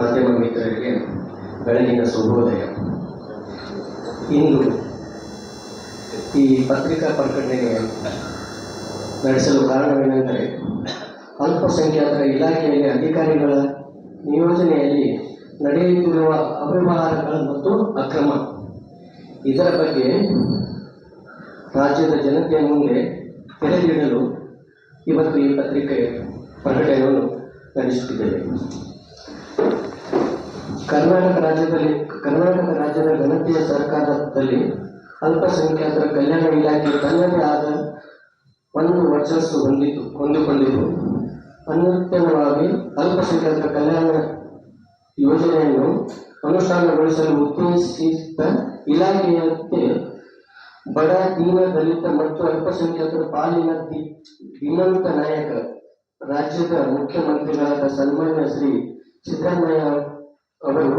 ಮಾಧ್ಯಮ ಮಿತ್ರರಿಗೆ ಬೆಳಗಿನ ಶುಭೋದಯ. ಇಂದು ಈ ಪತ್ರಿಕಾ ಪ್ರಕಟಣೆಗೆ ನಡೆಸಲು ಕಾರಣವೇನೆಂದರೆ, ಅಲ್ಪಸಂಖ್ಯಾತರ ಇಲಾಖೆಯಲ್ಲಿ ಅಧಿಕಾರಿಗಳ ನಿಯೋಜನೆಯಲ್ಲಿ ನಡೆಯುತ್ತಿರುವ ಅವ್ಯವಹಾರಗಳು ಮತ್ತು ಅಕ್ರಮ, ಇದರ ಬಗ್ಗೆ ರಾಜ್ಯದ ಜನತೆಯ ಮುಂದೆ ತೆರೆದಿಡಲು ಇವತ್ತು ಈ ಪತ್ರಿಕೆ ಪ್ರಕಟಣೆಯನ್ನು ನಡೆಸುತ್ತಿದ್ದೇವೆ. ಕರ್ನಾಟಕ ರಾಜ್ಯದ ಘನತೆಯ ಸರ್ಕಾರದಲ್ಲಿ ಅಲ್ಪಸಂಖ್ಯಾತರ ಕಲ್ಯಾಣ ಇಲಾಖೆ ತನ್ನದೇ ಆದ ಒಂದು ವರ್ಚಸ್ಸು ಹೊಂದಿಕೊಂಡಿದ್ದು, ಅನುತ್ತಮವಾಗಿ ಅಲ್ಪಸಂಖ್ಯಾತರ ಕಲ್ಯಾಣ ಯೋಜನೆಯನ್ನು ಅನುಷ್ಠಾನಗೊಳಿಸಲು ಉದ್ದೇಶಿಸಿದ ಇಲಾಖೆಯಂತೆ ಬಡ, ದೀನ, ದಲಿತ ಮತ್ತು ಅಲ್ಪಸಂಖ್ಯಾತರ ಪಾಲಿನ ಧೀಮಂತ ನಾಯಕ ರಾಜ್ಯದ ಮುಖ್ಯಮಂತ್ರಿಗಳಾದ ಸನ್ಮಾನ್ಯ ಶ್ರೀ ಸಿದ್ದರಾಮಯ್ಯ ಅವರು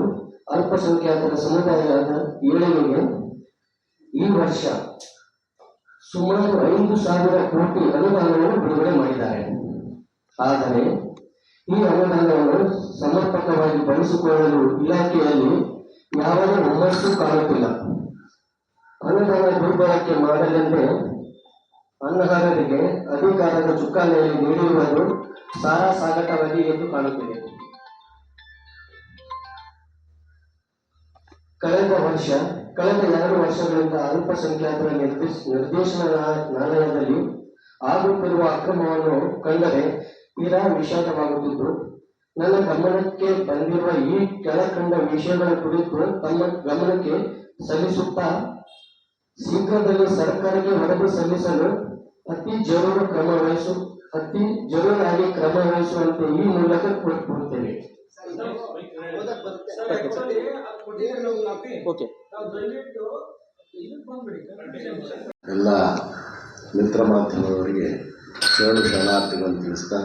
ಅಲ್ಪಸಂಖ್ಯಾತರ ಸಮುದಾಯದ ಏಳಿಗೆಗೆ ಈ ವರ್ಷ ಸುಮಾರು 5,000 ಕೋಟಿ ಅನುದಾನವನ್ನು ಬಿಡುಗಡೆ ಮಾಡಿದ್ದಾರೆ. ಆದರೆ ಈ ಅನುದಾನವನ್ನು ಸಮರ್ಪಕವಾಗಿ ಬಳಸಿಕೊಳ್ಳಲು ಇಲಾಖೆಯಲ್ಲಿ ಯಾವುದೇ ಹುಮ್ಮಸ್ಸು ಕಾಣುತ್ತಿಲ್ಲ. ಅನುದಾನ ದುರ್ಬಳಕೆ ಮಾಡಲೆಂದೇ ಅನರ್ಹರಿಗೆ ಅಧಿಕಾರದ ಚುಕ್ಕಾಣಿಯಲ್ಲಿ ನೀಡಿರುವುದು ಸಾರಾಸಾಗಟವಾಗಿ ಎಂದು ಕಾಣುತ್ತಿದೆ. ಕಳೆದ 2 ವರ್ಷಗಳಿಂದ ಅಲ್ಪಸಂಖ್ಯಾತರ ನಿರ್ದೇಶನಾಲಯದಲ್ಲಿ ಆಗುತ್ತಿರುವ ಅಕ್ರಮವನ್ನು ಕಂಡರೆ ತೀರಾ ವಿಷಾದವಾಗುತ್ತಿದ್ದು, ನನ್ನ ಗಮನಕ್ಕೆ ಬಂದಿರುವ ಈ ಕೆಳಕಂಡ ವಿಷಯಗಳ ಕುರಿತು ತಮ್ಮ ಗಮನಕ್ಕೆ ಸಲ್ಲಿಸುತ್ತಾ ಶೀಘ್ರದಲ್ಲಿ ಸರ್ಕಾರಕ್ಕೆ ವರದಿ ಸಲ್ಲಿಸಲು ಅತಿ ಜರೂರಾಗಿ ಕ್ರಮ ವಹಿಸುವಂತೆ ಈ ಮೂಲಕ ಕೋರಿಕೊಳ್ಳುತ್ತೇವೆ. ಎಲ್ಲ ಮಿತ್ರ ಮಾಧ್ಯಮದವರಿಗೆ ಶರಣಾರ್ಥಿಗಳನ್ನು ತಿಳಿಸ್ತಾ,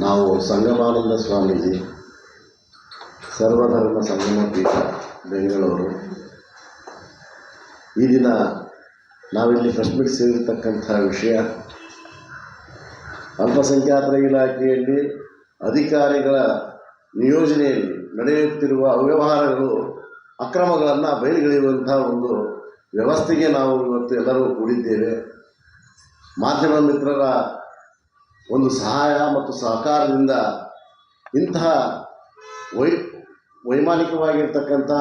ನಾವು ಸಂಗಮಾನಂದ ಸ್ವಾಮೀಜಿ ಸರ್ವಧರ್ಮ ಸಂಗಮ ಪೀಠ ಬೆಂಗಳೂರು, ಈ ದಿನ ನಾವಿಲ್ಲಿ ಪ್ರೆಸ್ ಮೀಟ್ ಸೇರಿರ್ತಕ್ಕಂಥ ವಿಷಯ, ಅಲ್ಪಸಂಖ್ಯಾತರ ಇಲಾಖೆಯಲ್ಲಿ ಅಧಿಕಾರಿಗಳ ನಿಯೋಜನೆಯಲ್ಲಿ ನಡೆಯುತ್ತಿರುವ ಅವ್ಯವಹಾರಗಳು, ಅಕ್ರಮಗಳನ್ನು ಬಯಲಿಗೆಳೆಯುವಂತಹ ಒಂದು ವ್ಯವಸ್ಥೆಗೆ ನಾವು ಇವತ್ತು ಎಲ್ಲರೂ ಕೂಡಿದ್ದೇವೆ. ಮಾಧ್ಯಮ ಮಿತ್ರರ ಒಂದು ಸಹಾಯ ಮತ್ತು ಸಹಕಾರದಿಂದ ಇಂತಹ ವೈಮಾನಿಕವಾಗಿರ್ತಕ್ಕಂಥ,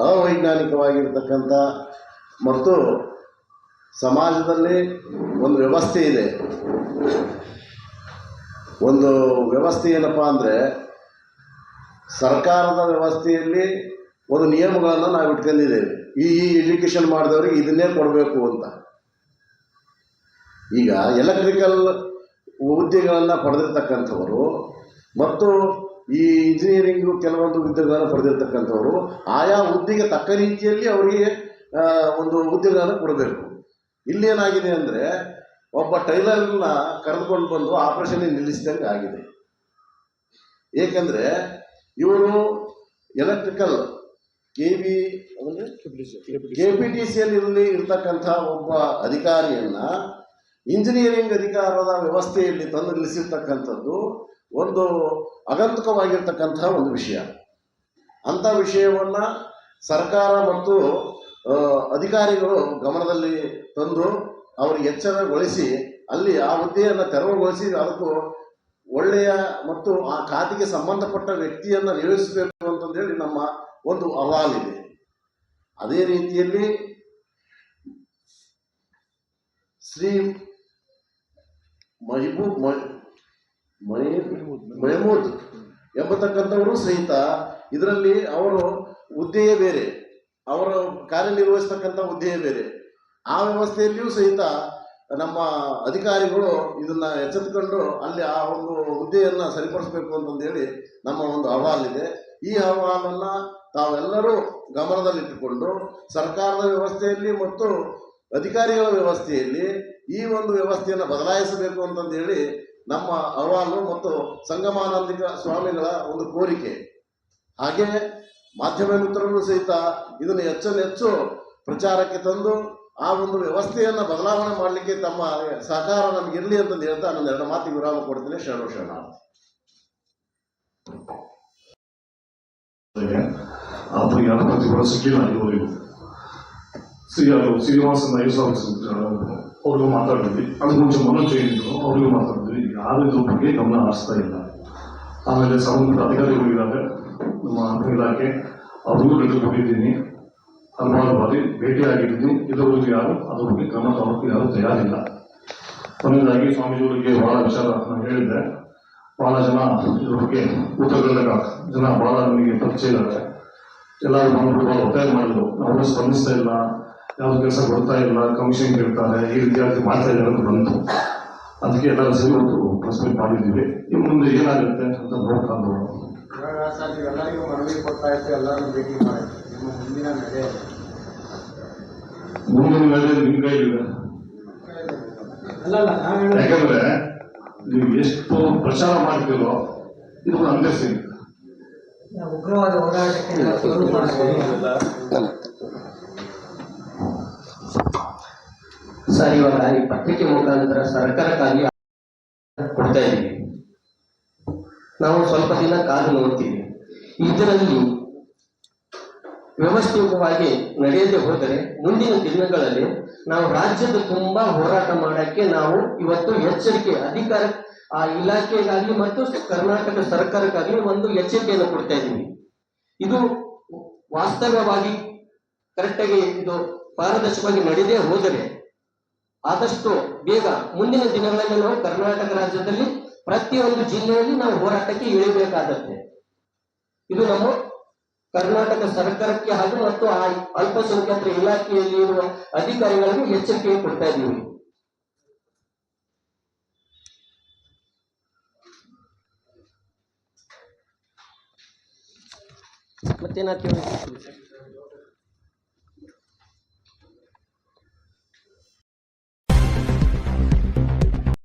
ಅವೈಜ್ಞಾನಿಕವಾಗಿರ್ತಕ್ಕಂಥ ಮತ್ತು ಸಮಾಜದಲ್ಲಿ ಒಂದು ವ್ಯವಸ್ಥೆ ಇದೆ. ಒಂದು ವ್ಯವಸ್ಥೆ ಏನಪ್ಪ ಅಂದರೆ, ಸರ್ಕಾರದ ವ್ಯವಸ್ಥೆಯಲ್ಲಿ ಒಂದು ನಿಯಮಗಳನ್ನು ನಾವು ಇಟ್ಕೊಂಡಿದ್ದೇವೆ. ಈ ಎಜುಕೇಷನ್ ಮಾಡಿದವ್ರಿಗೆ ಇದನ್ನೇ ಕೊಡಬೇಕು ಅಂತ. ಈಗ ಎಲೆಕ್ಟ್ರಿಕಲ್ ಹುದ್ದೆಗಳನ್ನು ಪಡೆದಿರ್ತಕ್ಕಂಥವರು ಮತ್ತು ಈ ಇಂಜಿನಿಯರಿಂಗು ಕೆಲವೊಂದು ಹುದ್ದೆಗಳನ್ನು ಪಡೆದಿರ್ತಕ್ಕಂಥವರು ಆಯಾ ಹುದ್ದೆಗೆ ತಕ್ಕ ರೀತಿಯಲ್ಲಿ ಅವರಿಗೆ ಒಂದು ಹುದ್ದೆಗಳನ್ನು ಕೊಡಬೇಕು. ಇಲ್ಲೇನಾಗಿದೆ ಅಂದರೆ, ಒಬ್ಬ ಟೈಲರ್ನ ಕರೆದುಕೊಂಡು ಬಂದು ಆಪರೇಷನ್ ನಿಲ್ಲಿಸಿದಂಗೆ ಆಗಿದೆ. ಏಕೆಂದರೆ ಇವರು ಎಲೆಕ್ಟ್ರಿಕಲ್ KPTCಯಲ್ಲಿ ಇರ್ತಕ್ಕಂಥ ಒಬ್ಬ ಅಧಿಕಾರಿಯನ್ನು ಇಂಜಿನಿಯರಿಂಗ್ ಅಧಿಕಾರದ ವ್ಯವಸ್ಥೆಯಲ್ಲಿ ತಂದು ನಿಲ್ಲಿಸಿರ್ತಕ್ಕಂಥದ್ದು ಒಂದು ಆಗಂತುಕವಾಗಿರ್ತಕ್ಕಂಥ ಒಂದು ವಿಷಯ. ಅಂಥ ವಿಷಯವನ್ನು ಸರ್ಕಾರ ಮತ್ತು ಅಧಿಕಾರಿಗಳು ಗಮನದಲ್ಲಿ ತಂದು ಅವರಿಗೆ ಎಚ್ಚರಗೊಳಿಸಿ ಅಲ್ಲಿ ಆ ಹುದ್ದೆಯನ್ನು ತೆರವುಗೊಳಿಸಿ ಅದಕ್ಕೂ ಒಳ್ಳೆಯ ಮತ್ತು ಆ ಖಾತೆಗೆ ಸಂಬಂಧಪಟ್ಟ ವ್ಯಕ್ತಿಯನ್ನು ನಿಯೋಜಿಸಬೇಕು ಅಂತಂದೇಳಿ ನಮ್ಮ ಒಂದು ಅಹವಾಲಿದೆ. ಅದೇ ರೀತಿಯಲ್ಲಿ ಶ್ರೀ ಮೆಹಮೂದ್ ಎಂಬತಕ್ಕಂಥವರು ಸಹಿತ ಇದರಲ್ಲಿ ಅವರು ಹುದ್ದೆಯೇ ಬೇರೆ, ಅವರು ಕಾರ್ಯನಿರ್ವಹಿಸ್ತಕ್ಕಂಥ ಹುದ್ದೆಯೇ ಬೇರೆ. ಆ ವ್ಯವಸ್ಥೆಯಲ್ಲಿಯೂ ಸಹಿತ ನಮ್ಮ ಅಧಿಕಾರಿಗಳು ಇದನ್ನು ಎಚ್ಚೆತ್ತುಕೊಂಡು ಅಲ್ಲಿ ಆ ಒಂದು ಹುದ್ದೆಯನ್ನು ಸರಿಪಡಿಸಬೇಕು ಅಂತಂದೇಳಿ ನಮ್ಮ ಒಂದು ಅಹವಾಲಿದೆ. ಈ ಅಹವಾಲನ್ನು ತಾವೆಲ್ಲರೂ ಗಮನದಲ್ಲಿಟ್ಟುಕೊಂಡು ಸರ್ಕಾರದ ವ್ಯವಸ್ಥೆಯಲ್ಲಿ ಮತ್ತು ಅಧಿಕಾರಿಗಳ ವ್ಯವಸ್ಥೆಯಲ್ಲಿ ಈ ಒಂದು ವ್ಯವಸ್ಥೆಯನ್ನು ಬದಲಾಯಿಸಬೇಕು ಅಂತಂದೇಳಿ ನಮ್ಮ ಅಹವಾಲು ಮತ್ತು ಸಂಗಮಾನಂದಿಕ ಸ್ವಾಮಿಗಳ ಒಂದು ಕೋರಿಕೆ. ಹಾಗೆ ಮಾಧ್ಯಮ ಮಿತ್ರರು ಸಹಿತ ಇದನ್ನು ಹೆಚ್ಚು ಪ್ರಚಾರಕ್ಕೆ ತಂದು ಆ ಒಂದು ವ್ಯವಸ್ಥೆಯನ್ನು ಬದಲಾವಣೆ ಮಾಡಲಿಕ್ಕೆ ತಮ್ಮ ಸಹಕಾರ ನಮಗಿರಲಿ ಅಂತ ಹೇಳ್ತಾ ನನ್ನ 2 ಮಾತಿಗೆ ವಿರಾಮ ಕೊಡ್ತೀನಿ. ಶರಣ. ಅವರಿಗೆ ಅನುಮತಿ ಕೂಡ ಸಿಕ್ಕಿಲ್ಲ ಇದುವರೆಗೂ. ಶ್ರೀನಿವಾಸನ್ ಐದು ಸಾವಿರ ಅವ್ರಿಗೂ ಮಾತಾಡಿದ್ವಿ, ಅದಕ್ಕೆ ಮುಂಚೆ ಮನೋಜ್ ಇದ್ರು ಅವ್ರಿಗೂ ಮಾತಾಡಿದ್ವಿ. ಯಾರು ಇದ್ರ ಬಗ್ಗೆ ಗಮನ ಹರಿಸ್ತಾ ಇಲ್ಲ. ಆಮೇಲೆ ಸಂಬಂಧಿತ ಅಧಿಕಾರಿಗಳಿದ್ದಾರೆ ನಮ್ಮ ಇಲಾಖೆ, ಅವ್ರಿಗೂ ಲೆಟರ್ ಕೊಟ್ಟಿದ್ದೀನಿ, ಹಲವಾರು ಬಾರಿ ಭೇಟಿಯಾಗಿದ್ದೀನಿ. ಇದುವರೆಗೂ ಯಾರು ಅದ್ರ ಬಗ್ಗೆ ಗಮನ ತಗೊಳ್ಳೋಕೆ ಯಾರು ತಯಾರಿಲ್ಲ. ಕೊನೆಯದಾಗಿ ಸ್ವಾಮೀಜಿಯವರಿಗೆ ಬಹಳ ವಿಚಾರ ನಾನು ಹೇಳಿದ್ದೆ. ಬಹಳ ಜನ ಇದ್ರ ಬಗ್ಗೆ ಉತ್ತರಗಳಾಗ ಜನ ಬಹಳ ನಮಗೆ ಪರಿಚಯ ಇದ್ದಾರೆ. ಎಲ್ಲರೂ ನಮ್ಮನ್ನು ಬಹಳ ಒತ್ತಾಯ ಮಾಡಿದ್ರು, ಅವರು ಸ್ಪಂದಿಸ್ತಾ ಇಲ್ಲ, ಯಾವ್ದು ಕೆಲಸ ಕೊಡ್ತಾ ಇಲ್ಲ, ಕಮಿಷನ್ ಕೇಳ್ತಾರೆ, ಈ ರೀತಿಯಾಗಿ ಮಾಡ್ತಾ ಇದ್ದಾರೆ ಅಂತ ಬಂತು. ಅದಕ್ಕೆ ಎಲ್ಲರೂ ಸರಿ ಹೊತ್ತು ಪ್ರೆಸ್ಮೆಂಟ್ ಮಾಡಿದ್ದೀವಿ. ಇನ್ನು ಮುಂದೆ ಏನಾಗುತ್ತೆ ಅಂತ ನೋಡ್ಕೊಂಡು ಎಲ್ಲರಿಗೂ ಮನವಿ ಕೊಡ್ತಾ ಇತ್ತು, ಎಲ್ಲರೂ ಭೇಟಿ ಮಾಡಿದ್ರು. ನಿಮ್ಮ ಮುಂದಿನ ನಡೆ ನಿಮ್ ಕೈಲಿದೆ. ಯಾಕಂದ್ರೆ ನೀವು ಎಷ್ಟು ಪ್ರಚಾರ ಮಾಡ್ತೀರೋ ಇದು ಹಂಗೆ ಸಿಗುತ್ತೆ. ಉಗ್ರವಾದ ಹೋರಾಟಕ್ಕೆ ಸರ್, ಇವಾಗ ಈ ಪತ್ರಿಕೆ ಮುಖಾಂತರ ಸರ್ಕಾರಕ್ಕಾಗಿ ಕೊಡ್ತಾ ಇದ್ದೀವಿ. ನಾವು ಸ್ವಲ್ಪ ದಿನ ಕಾದು ನೋಡ್ತೀವಿ. ಇದರಲ್ಲಿ ವ್ಯವಸ್ಥಿತವಾಗಿ ನಡೆಯದೆ ಹೋದರೆ ಮುಂದಿನ ದಿನಗಳಲ್ಲಿ ನಾವು ರಾಜ್ಯದ ತುಂಬಾ ಹೋರಾಟ ಮಾಡಕ್ಕೆ ನಾವು ಇವತ್ತು ಎಚ್ಚರಿಕೆ ಅಧಿಕಾರ ಆ ಇಲಾಖೆಗಾಗ್ಲಿ ಮತ್ತು ಕರ್ನಾಟಕ ಸರ್ಕಾರಕ್ಕಾಗ್ಲಿ ಒಂದು ಎಚ್ಚರಿಕೆಯನ್ನು ಕೊಡ್ತಾ ಇದ್ದೀವಿ. ಇದು ವಾಸ್ತವವಾಗಿ ಕರೆಕ್ಟಾಗಿ ಇದು ಪಾರದರ್ಶಕವಾಗಿ ನಡೆದೇ ಹೋದರೆ ಆದಷ್ಟು ಬೇಗ ಮುಂದಿನ ದಿನಗಳಲ್ಲಿ ನಾವು ಕರ್ನಾಟಕ ರಾಜ್ಯದಲ್ಲಿ ಪ್ರತಿಯೊಂದು ಜಿಲ್ಲೆಯಲ್ಲಿ ನಾವು ಹೋರಾಟಕ್ಕೆ ಇಳಿಬೇಕಾಗತ್ತೆ. ಇದು ನಮ್ಮ ಕರ್ನಾಟಕ ಸರ್ಕಾರಕ್ಕೆ ಹಾಗೂ ಮತ್ತು ಆ ಅಲ್ಪಸಂಖ್ಯಾತರ ಇಲಾಖೆಯಲ್ಲಿ ಇರುವ ಅಧಿಕಾರಿಗಳಿಗೂ ಎಚ್ಚರಿಕೆ ಕೊಡ್ತಾ ಇದ್ದೀವಿ. ಮತ್ತೇನಾಗ್ತೀವಿ